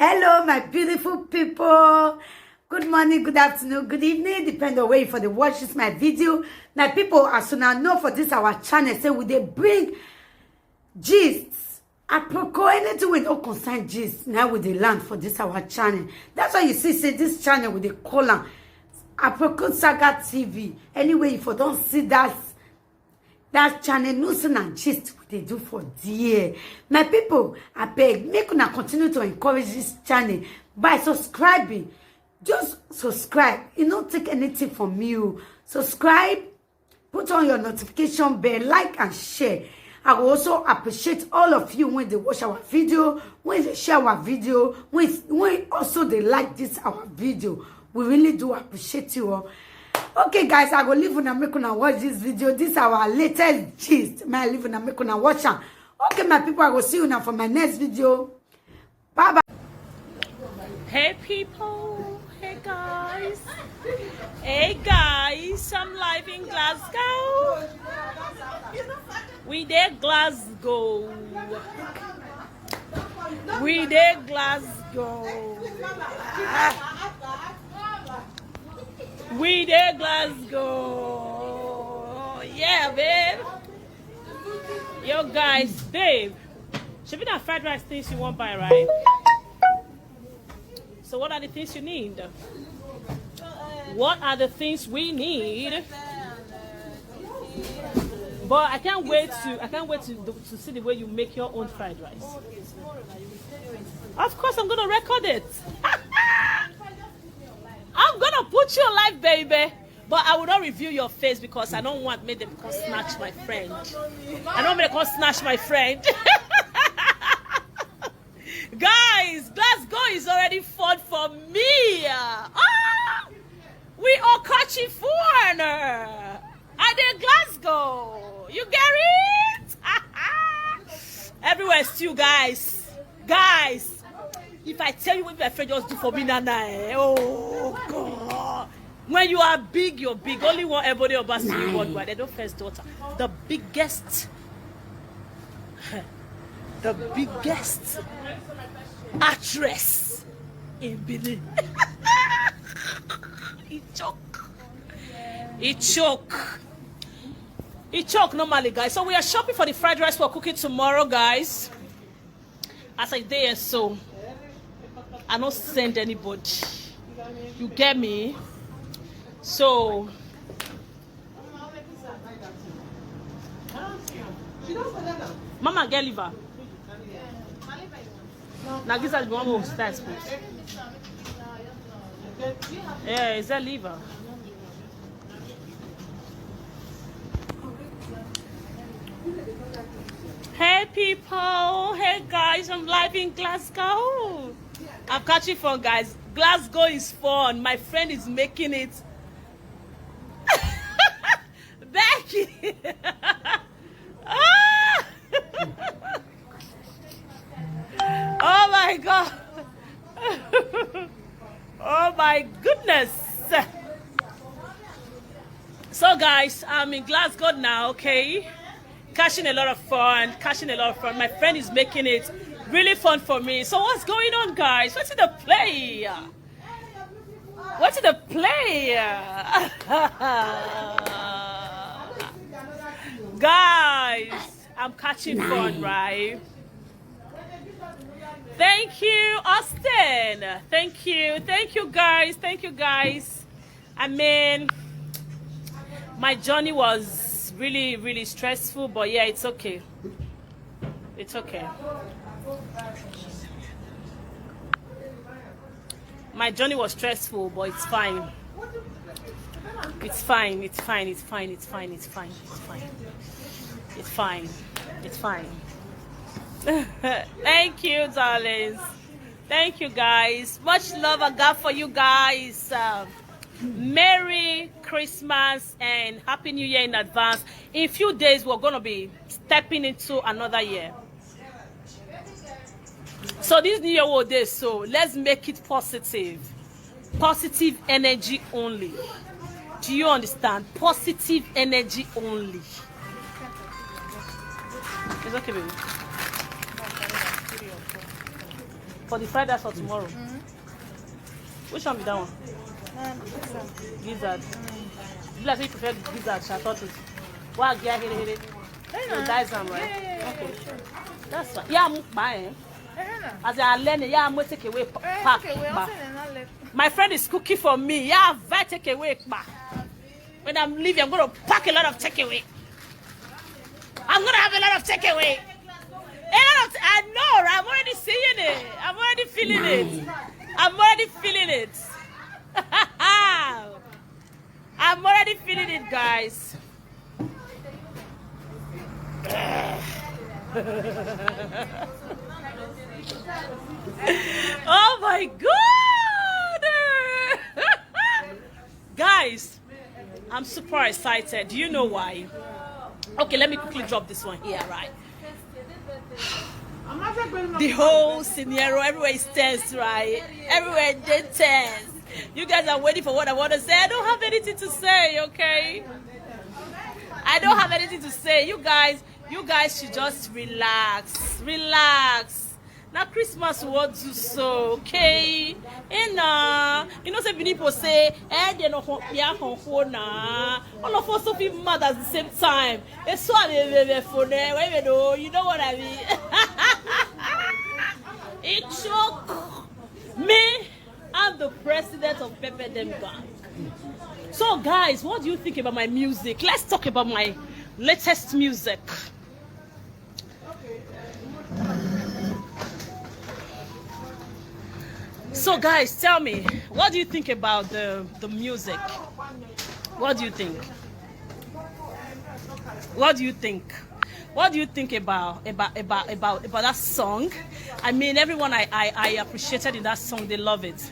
Hello, my beautiful people. Good morning, good afternoon, good evening, depending on where you for the watch this my video. My people, as soon as know for this our channel, say we they bring gists, aproko, anything we don't concern gist. Now with the land for this our channel. That's why you see, say this channel with the column aproko saga TV. Anyway, if you don't see that channel, news and gist what they do for dear. My people, I beg, make una continue to encourage this channel by subscribing. Just subscribe. You don't take anything from you. Subscribe, put on your notification bell, like and share. I will also appreciate all of you when they watch our video, when they share our video, when also they like this our video. We really do appreciate you all. Okay, guys, I go leave una make una watch this video. This is our latest gist. May I leave una make una watch am. Okay, my people, I will see you now for my next video. Bye bye. Hey people, hey guys, I'm live in Glasgow. We there Glasgow. We there Glasgow. We there Glasgow. Yeah, babe. Yo, guys, babe. Should be that fried rice things you want buy, right? So what are the things you need? What are the things we need? But I can't wait to see the way you make your own fried rice. Of course, I'm gonna record it. I'm gonna put you on live, baby. But I will not review your face because I don't want me to snatch my friend. I don't want me to snatch my friend. Guys, Glasgow is already fun for me. We are catching foreigner. Are they Glasgow? You get it? Everywhere still, guys. Guys, if I tell you what my friend just do for me, Nana, oh God. When you are big, you're big. Only one Ebony obasuyi worldwide. They don't first daughter. The biggest actress in Benin. It choke normally, guys. So we are shopping for the fried rice for cooking tomorrow, guys. As I dare, so I don't send anybody. You get me? So Mama get liver. Now this is one more start, please. Yeah, is that liver? Hey people, hey guys, I'm live in Glasgow. I'm catching fun, guys. Glasgow is fun. My friend is making it. Becky. Ah! Oh my God. Oh my goodness. So guys, I'm in Glasgow now, okay? Catching a lot of fun. My friend is making it really fun for me. So what's going on, guys? What's in the play? What's in the play? Guys, I'm catching fun, right? Thank you, Austin. Thank you guys. I mean, my journey was really stressful, but yeah, it's okay. My journey was stressful, but it's fine. It's fine. Thank you, darlings. Thank you, guys. Much love I got for you guys. Merry Christmas and Happy New Year in advance. In a few days, we're going to be stepping into another year. So this New Year will day, so let's make it positive. Positive energy only. Do you understand? Positive energy only. It's okay, baby. For the fried rice for tomorrow. Which one be that one? Gizzard. You like you prefer gizzard, I thought it. Why get here? You dice them, right? Okay. Sure. That's fine. Yeah, I'm buying. As I learn, yeah, I'm going to take away pack. My friend is cooking for me. Yeah, I take away pack. When I'm leaving, I'm going to pack a lot of takeaway. I'm going to have a lot of takeaway. I know, I'm already seeing it. I'm already feeling it. I'm already feeling it. I'm already feeling it, guys. Oh my God! Guys, I'm super excited. Do you know why? Okay, let me quickly drop this one here, right? The whole scenario, everywhere is tense, right? Everywhere is tense. You guys are waiting for what I want to say. I don't have anything to say, okay? I don't have anything to say. You guys should just relax. Now Christmas will do so, okay? And you know, some people say, they no na. All of us be mad at the same time. It's so you know what I mean? It choke me. I'm the president of Pepe Dem Gang. So guys, what do you think about my music? Let's talk about my latest music. So guys, tell me, what do you think about the music? What do you think? What do you think? What do you think about that song? I mean, everyone I appreciated in that song, they love it.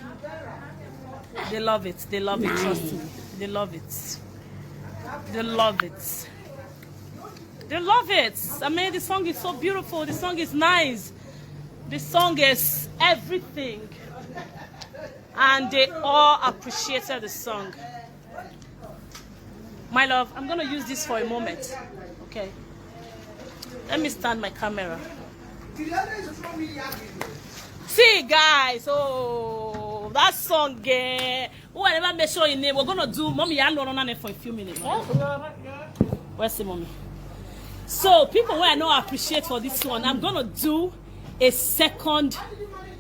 They love it. They love it. Trust me. They love it. They love it. They love it. I mean, the song is so beautiful. The song is nice. The song is everything. And they all appreciated the song. My love, I'm going to use this for a moment. Okay. Let me stand my camera. See, guys. Oh, that song. Whoever may show your name, we're going to do Mommy and Nonana for a few minutes. Where's the mommy? So, people who I know appreciate for this one, I'm going to do a second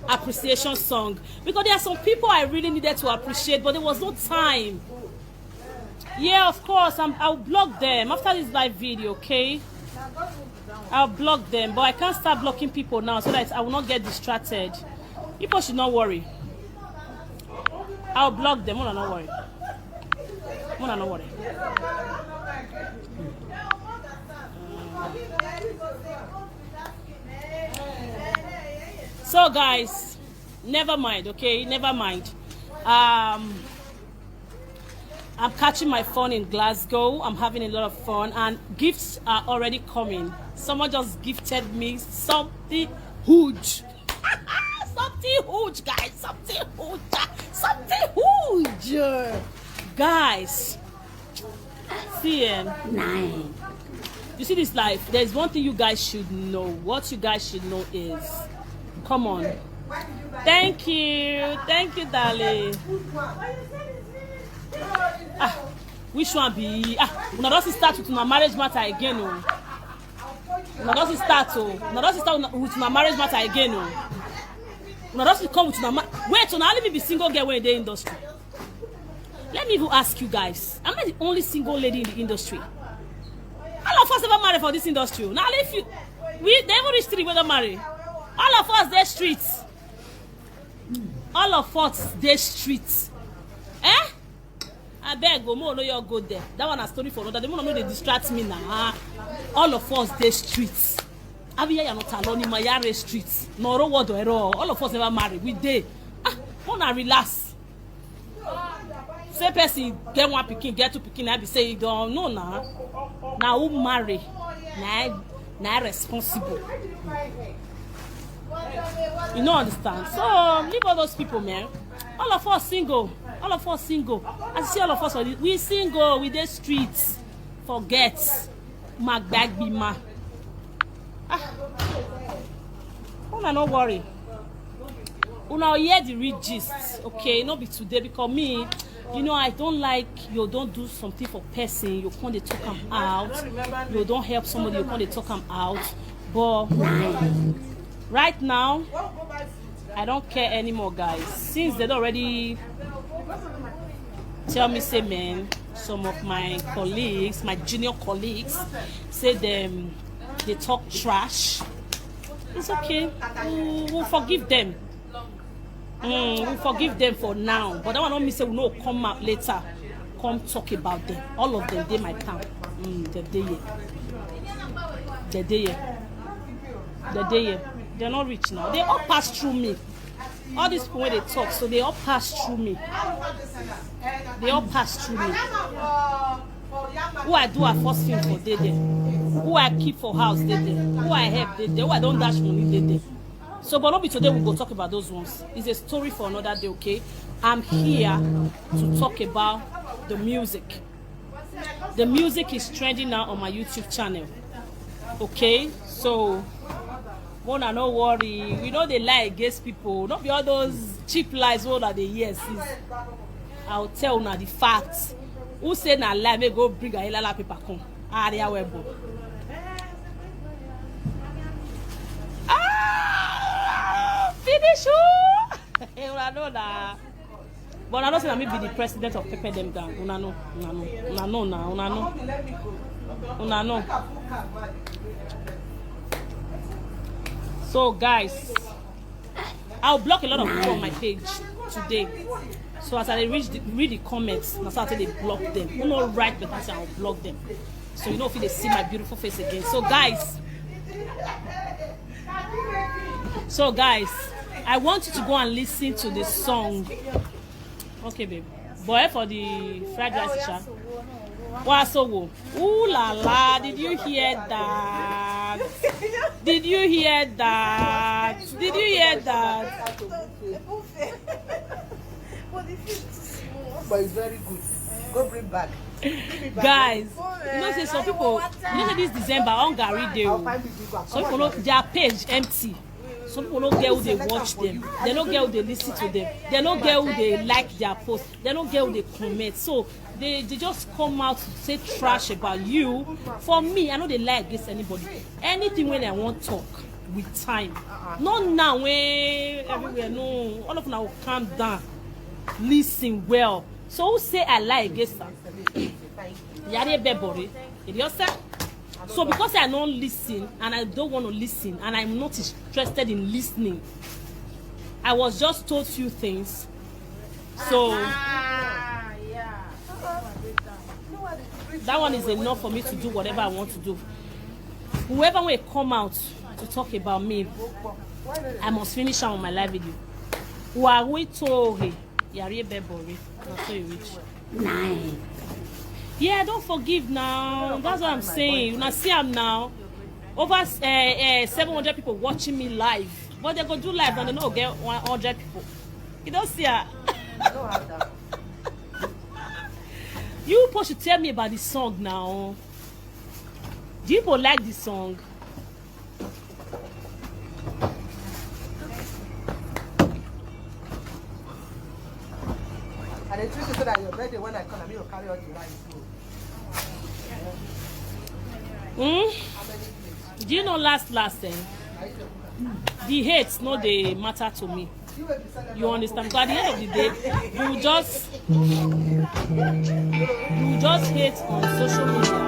appreciation song. Because there are some people I really needed to appreciate, but there was no time. Yeah, of course, I'll block them after this live video, okay? I'll block them, but I can't start blocking people now so that I will not get distracted. People should not worry. I'll block them. Mona, not worry. Mona, not worry. So guys, never mind, okay? Never mind. I'm catching my phone in Glasgow. I'm having a lot of fun, and gifts are already coming. Someone just gifted me something huge. Something huge, guys. Something huge. Something huge. Guys. See, Nine. you see this life? There's one thing you guys should know. What you guys should know is, come on. Thank you. Thank you, darling. Which one be? Now doesn't start with my marriage matter again, oh. Now doesn't start, oh. Now doesn't start with my marriage matter again, oh. Now doesn't come with my wait, so now let me be single girl in the industry. Let me even ask you guys. Am I the only single lady in the industry? All of us ever married for this industry. Now if you they never reach 3 whether marry. All of us they streets. All of us they streets. Eh? I beg go more no you go there. That one a story for another. They want to know they distract me now. All of us they streets. Abiya ya not alone in my yard streets. No word or error. All of us never marry. We dey. Wanna relax. Say person get one pikin, get 2 pikin. I be say you don't know now. Now who marry? Now responsible. You don't understand. So leave all those people, man. All of us single. All of us single. I see all of us, we single, we the streets. Forget. Magbag be ma. Oh, no worry. Una hear the real gist, okay? Not be today because me, you know, I don't like you don't do something for person, you can't talk them out. You don't help somebody, you can't talk them out. But right now, I don't care anymore, guys. Since they already tell me, say, man, some of my colleagues, my junior colleagues, say them they talk trash. It's okay. We'll forgive them. We'll forgive them for now. But that one don't mean say we no come out later. Come talk about them. All of them, they might come. They're there. They're there. They're there. They're not rich now. They all pass through me. All these people when they talk, so they all pass through me. They all pass through me. Who I do a first thing for they there. Who I keep for house they there. Who I help they there. Who I don't dash money they there. So, but not be today we go talk about those ones. It's a story for another day, okay? I'm here to talk about the music. The music is trending now on my YouTube channel. Okay? So, Mona, no worry. We know they lie against people. Not be all those cheap lies all that they hear. I'll tell now the facts. Who say na lie, may go bring a hilala paper come. Area webo. Finish who? I know that. But I don't say that me be the president of Pepper Them Gang. Una know. So guys, I'll block a lot of people on my page today. So as I read the comments, that's how they block them. You know, write the person, I'll block them. So you know if they see my beautiful face again. So guys, I want you to go and listen to the song. Okay, babe. Boy, for the fried rice, sha. Wasowo. Ooh la la! Did you hear that? Did you hear that? Did you hear that? But it's very good. Go bring back. Guys, you know say some people, you know say this December on Gary Day. Some people know their page empty. Some people don't get who they watch them. They don't get who they listen to them. They don't get who they like their post. They don't get who they comment. So they just come out to say trash about you. For me, I know they lie against anybody. Anything when I want to talk with time. Not now when everywhere. No, all of them will calm down. Listen well. So who say I lie against them? Yare bebori. Did you say? So because I don't listen and I don't want to listen and I'm not interested in listening, I was just told few things. So that one is enough for me to do whatever I want to do. Whoever will come out to talk about me, I must finish on my live video. Nine. Yeah, don't forgive now. That's what I'm saying. When I see I'm now, over 700 people watching me live. But they go do live and they don't get 100 people. You don't see her. You people should tell me about the song now. Do you people like the song? And they treat you so that your birthday when I come, I will carry all the rice. Do you know last the hate no they matter to me. You understand? But at the end of the day, you just hate on social media.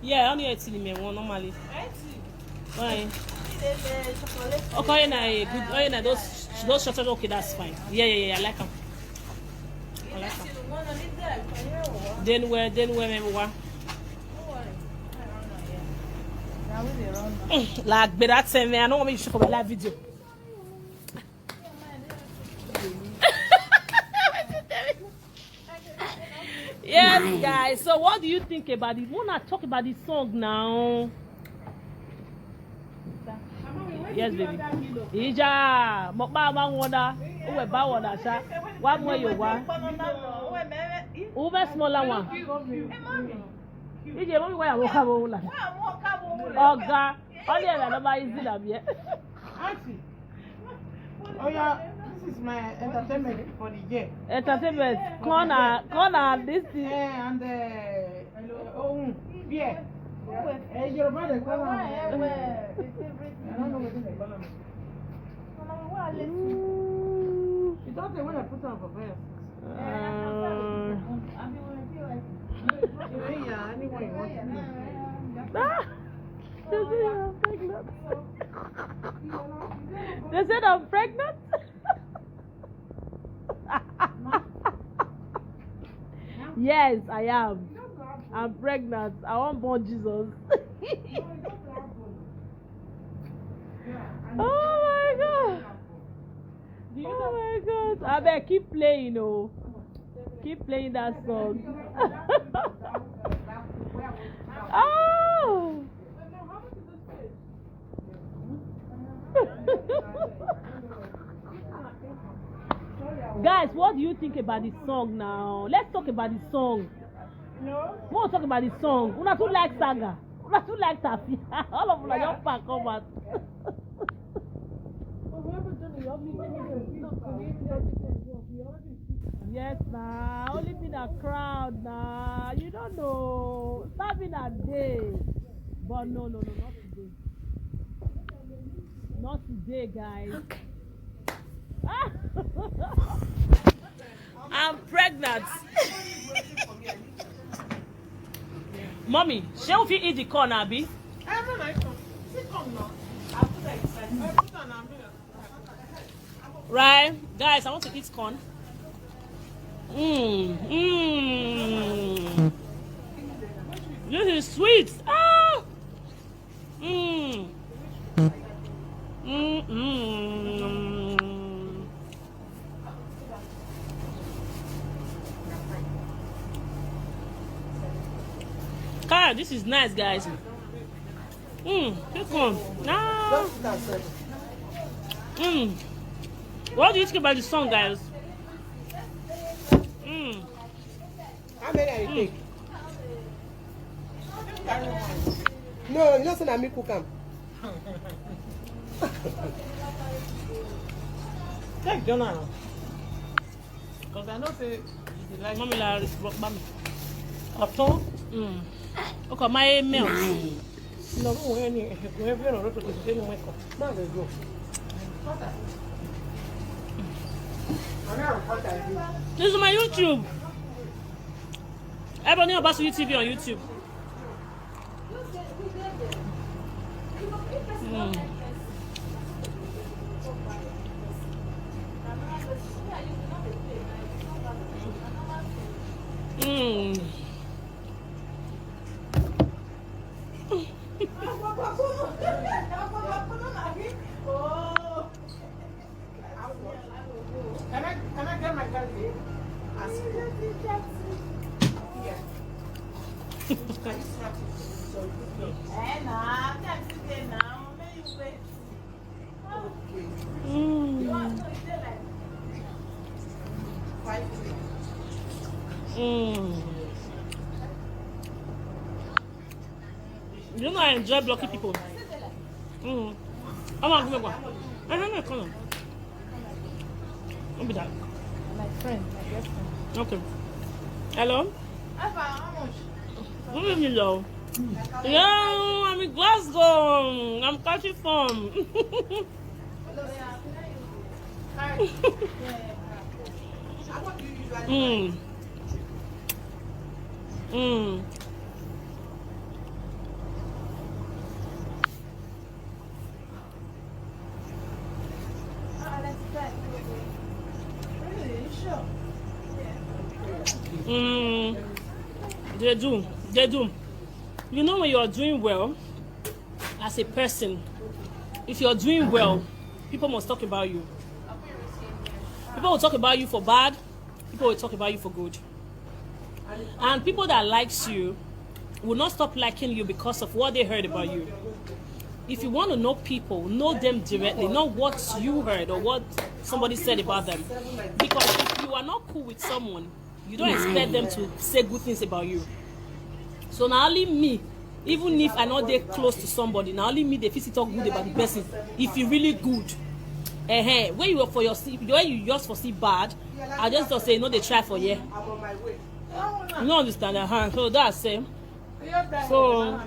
Yeah, only 80 me one normally. Why? Okay, na those chocolate. Okay, that's fine. Yeah, I like them. Then where remember what? Like, but that's me. I don't want me to show my live video. Yes, guys. So, what do you think about it? We wanna talk about this song now. Yes, baby. Ija, mokba mangwona, uwe ba wona sha. Wa mwe yo wa. Uwe smaller one. Ije, mommy, why am I coming? Oga, only I don't buy easy la bien. Auntie. Oh yeah, this is my entertainment for the year. Entertainment, corner, this thing. And yeah. Your brother, come on. I don't know what they call them. You don't say when I put on for best. Yeah, anyway, you want to They said I'm pregnant. Yes, I am. I'm pregnant. I want born Jesus. Oh my God. Oh my God. I better keep playing, oh. Keep playing that song. Oh. Guys, what do you think about the song now? Let's talk about the song. No. We want to talk about the song. Una too like Saga. Una too like Taffy. All of them are just pack come out. Yes, nah. Only been a crowd, nah. You don't know. Start been a day. But no, not today. Not today, guys. Okay. I'm pregnant. Mommy, shall we eat the corn, Abby? I don't like it. Sit on now. Right, guys, I want to eat corn. This is sweet. Ah. God, this is nice, guys. Pick one. Nah. What do you think about the song, guys? How many are you take? No, you don't say that me cook am. Take Jonah. Because I know say you like Mommy, la mommy. Aton. Okay, my milk. No, no, any. Go have your road to the same way. Now they go. This is my YouTube. Ebony Obasuyi TV on YouTube. Can I get my candy? You know I enjoy blocking people. I'm not going to go. I don't know. Come on. Don't be that. My friend, my best friend. Okay. Hello? How much? What do you mean, though? Yeah, I'm in Glasgow. I'm catching from. They do. You know when you are doing well as a person, if you're doing well, people must talk about you. People will talk about you for bad, people will talk about you for good. And people that likes you will not stop liking you because of what they heard about you. if you want to know people, know them directly, not what you heard or what somebody said about them. Because if you are not cool with someone, you don't expect them to say good things about you. So now only me, even if I know they're close to somebody, now only me they feel talk good about the person. If you really good, when you were for your when you just for see bad, I just don't say no. They try for you. You don't understand that, so that's same. So.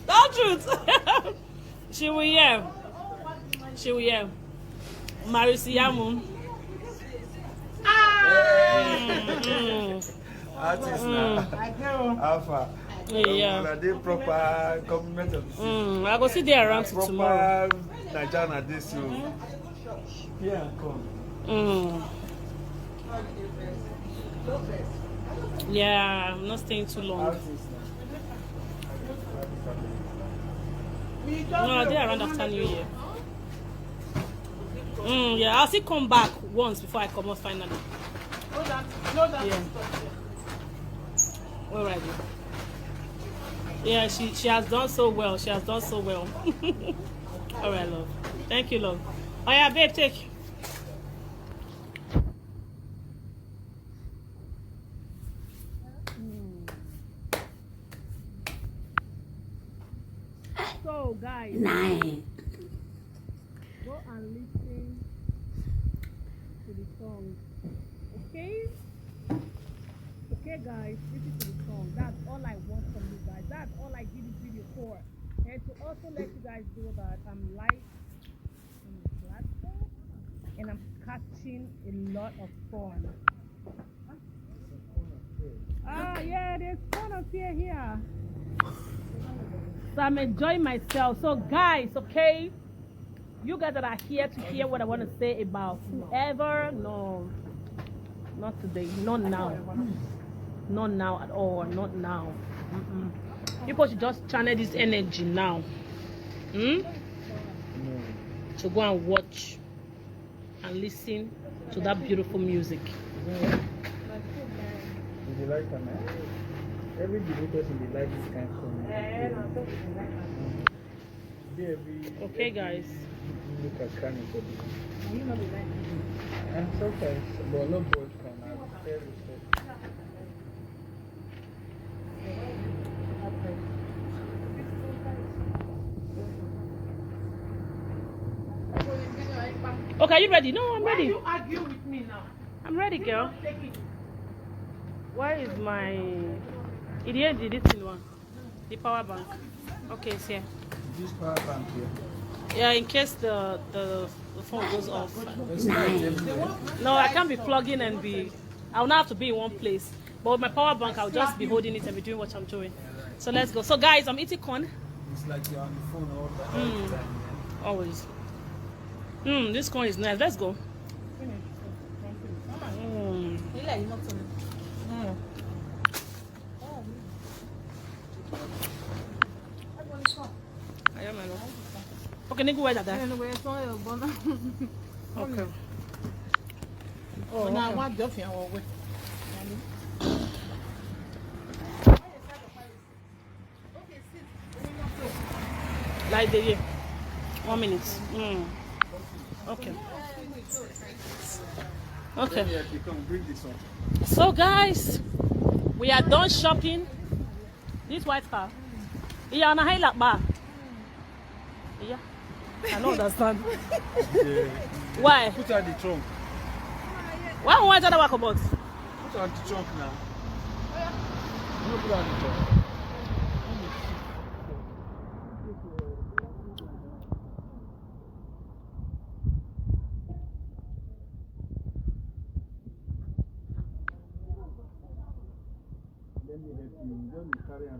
That's truth. She will hear. She will hear. Marisiamu. Artist now. Alpha. Yeah. They proper compliment of the I go see there around to tomorrow. Nigeria this you. Yeah, come. Yeah, I'm not staying too long. No, they're around after New Year. Yeah, I'll still come back once before I come out finally. Yeah. All right. Yeah, she has done so well. She has done so well. All right, love. Thank you, love. Oh yeah, babe, take. So guys, Nice. go and listen to the song. Okay? Okay guys, listen to the song. That's all I want from you guys. That's all I did this video for. And to also let you guys know that I'm live on the platform and I'm catching a lot of fun. Yeah, there's fun up here. So I'm enjoying myself. So guys, okay, you guys that are here to hear what I want to say about whoever, no, not today, not now, not now at all, not now. People should just channel this energy now, to go and watch and listen to that beautiful music. Did you like them? Every person they like this kind of song. Okay guys. Look at Carnival. And sometimes, but no boys can have fair respect. Okay, are you ready? No, I'm ready. You argue with me now. I'm ready, girl. Where is my... It here, this thing one. The power bank. Okay, it's here. This power bank here. Yeah, in case the phone goes off. It's not No, I can't be plugging and be... I'll not have to be in one place. But with my power bank, I'll just be holding it and be doing what I'm doing. So let's go. So guys, I'm eating corn. It's like you're on the phone all the time. Always. This corn is nice. Let's go. Okay, nigga, where that? Okay. Oh, now I want Duffy and Owe. Like the year. 1 minute. Okay. Okay. So guys, we are done shopping. This white car. Yeah, on a high lap bar. Yeah. I don't understand. Why? Put her in the trunk. Why won't I tell about about? Put her in the trunk now. No, put her in the trunk. Let me help you. Don't be carrying her.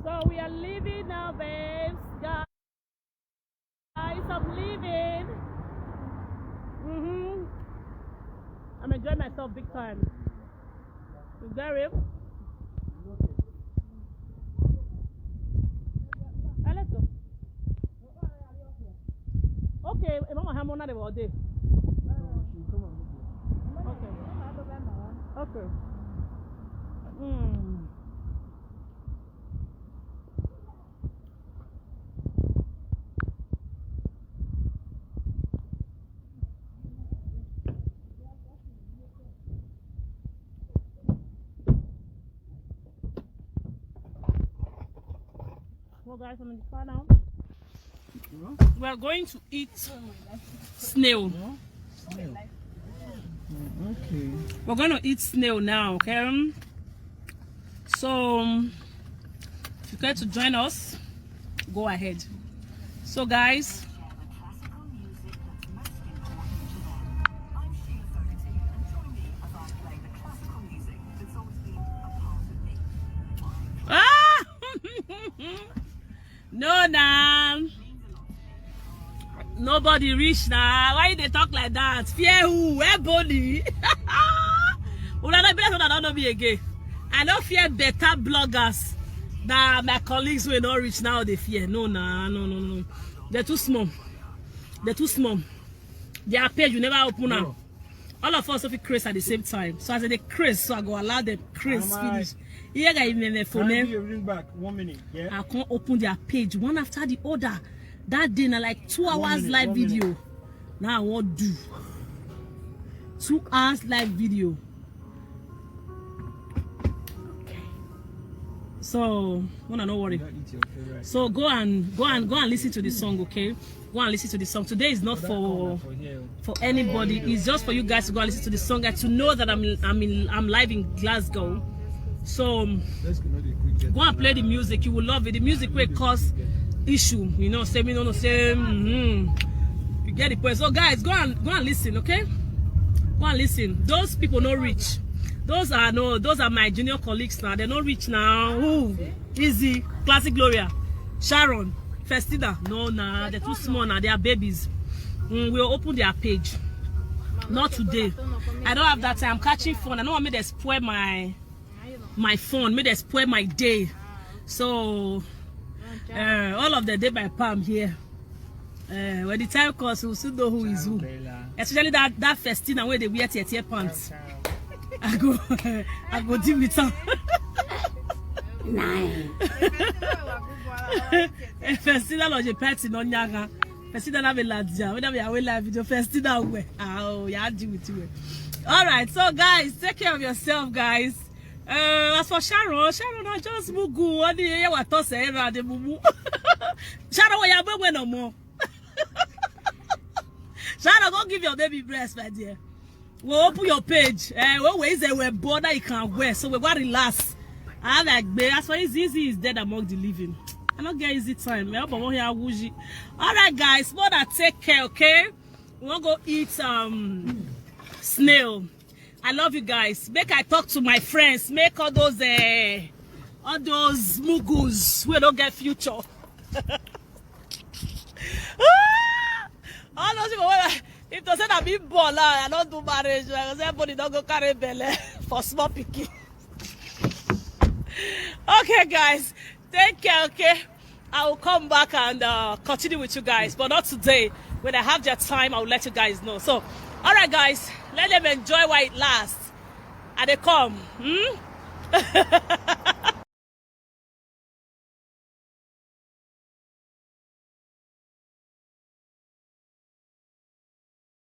So we are leaving now, babes. Guys, I'm leaving. I'm enjoying myself big time. You get it? Let's go. Okay, Mama have one all day. Okay. Well, guys, I'm in the car now. We are going to eat snail. Snail. Okay. We're going to eat snail now, okay? So, if you care to join us, go ahead. So, guys, ah! No, nah. Nobody reach now. Why they talk like that? Fear who? Ebony. I don't know me again. I don't fear better bloggers. Nah, my colleagues will not reach now. They fear. No. They're too small. They're too small. Their page you never open up. All of us have to craze at the same time. So as they craze, so I go allow them craze finish. Here guy in the phone. Bring back 1 minute. Yeah. I can't open their page one after the other. That day, like 2 hours live video. Now I want do 2 hours live video. Okay. So, wanna no worry. So go and listen to the song, okay? Go and listen to the song. Today is not for anybody. It's just for you guys to go and listen to the song and to know that I'm live in Glasgow. So go and play the music. You will love it. The music will cause issue, you know, say me no say you get the point. So guys, go and listen, okay? Go and listen. Those people no reach. Those are my junior colleagues now. They're not rich now. Ooh, Easy, Classic Gloria, Sharon, Festina. No, nah, they're too small now. They are babies. We'll open their page. Not today. I don't have that time. I'm catching phone. I don't want me to spoil my phone. Me to spoil my day. So all of the day by palm here. When the time comes, we'll soon know who is who. Especially that Festina where they wear tear pants. I go deal with her. Festina no je peti no nyaga. Festina na be ladia. When we are live video, Festina we. Oh, yeah, deal with you. All right, so guys, take care of yourself, guys. As for Sharon, I just mugu. What do you want to say? Sharon, we are going no more. Sharon, go give your baby breast, my dear. We'll open your page. Where is a border you can wear? So we're going to relax. I like as far as easy is dead among the living. I don't get easy time. All right, guys, more than take care, okay? We'll go eat snail. I love you guys. Make I talk to my friends. Make all those mugus who don't get future. All those people, if they say that be baller, I don't do marriage. Because everybody don't go carry belly for small picking. Okay, guys, take care. Okay, I will come back and continue with you guys, but not today. When I have their time, I will let you guys know. So, all right, guys, let them enjoy while it lasts. And they come.